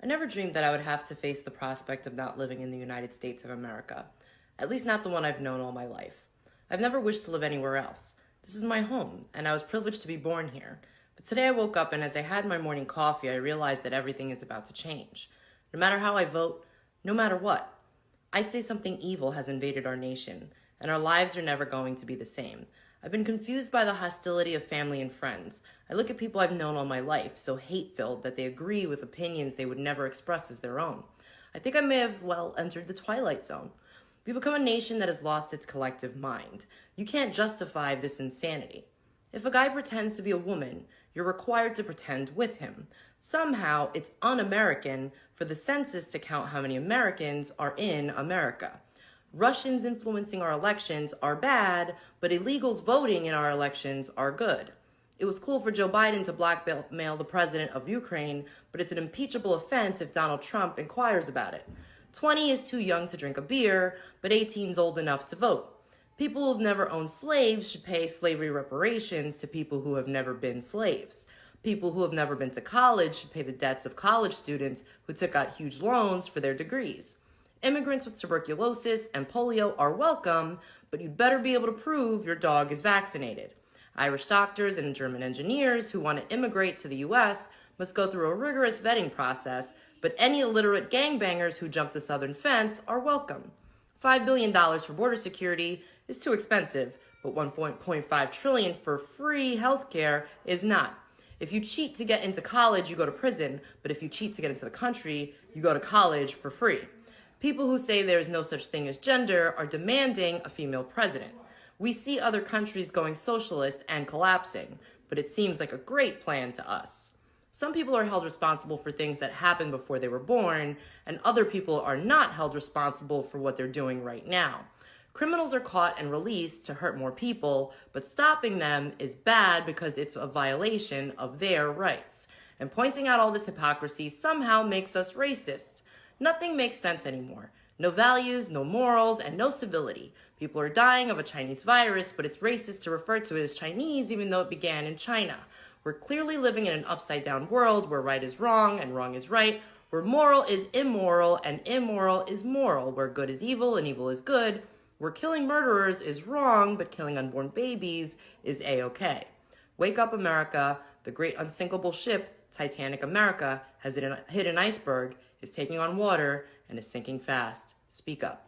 I never dreamed that I would have to face the prospect of not living in the United States of America, at least not the one I've known all my life. I've never wished to live anywhere else. This is my home, and I was privileged to be born here. But today I woke up, and as I had my morning coffee, I realized that everything is about to change. No matter how I vote, no matter what, I say something evil has invaded our nation, and our lives are never going to be the same. I've been confused by the hostility of family and friends. I look at people I've known all my life, so hate-filled that they agree with opinions they would never express as their own. I think I may have, entered the twilight zone. We become a nation that has lost its collective mind. You can't justify this insanity. If a guy pretends to be a woman, you're required to pretend with him. Somehow, it's un-American for the census to count how many Americans are in America. Russians influencing our elections are bad, but illegals voting in our elections are good. It was cool for Joe Biden to blackmail the president of Ukraine, but it's an impeachable offense if Donald Trump inquires about it. 20 is too young to drink a beer, but 18 is old enough to vote. People who've never owned slaves should pay slavery reparations to people who have never been slaves. People who have never been to college should pay the debts of college students who took out huge loans for their degrees. Immigrants with tuberculosis and polio are welcome, but you'd better be able to prove your dog is vaccinated. Irish doctors and German engineers who want to immigrate to the U.S. must go through a rigorous vetting process, but any illiterate gangbangers who jump the southern fence are welcome. $5 billion for border security is too expensive, but $1.5 trillion for free healthcare is not. If you cheat to get into college, you go to prison, but if you cheat to get into the country, you go to college for free. People who say there is no such thing as gender are demanding a female president. We see other countries going socialist and collapsing, but it seems like a great plan to us. Some people are held responsible for things that happened before they were born, and other people are not held responsible for what they're doing right now. Criminals are caught and released to hurt more people, but stopping them is bad because it's a violation of their rights. And pointing out all this hypocrisy somehow makes us racist. Nothing makes sense anymore. No values, no morals, and no civility. People are dying of a Chinese virus, but it's racist to refer to it as Chinese even though it began in China. We're clearly living in an upside-down world where right is wrong and wrong is right, where moral is immoral and immoral is moral, where good is evil and evil is good, where killing murderers is wrong but killing unborn babies is A-okay. Wake up, America. The great unsinkable ship, Titanic America, has hit an iceberg, is taking on water, and is sinking fast. Speak up.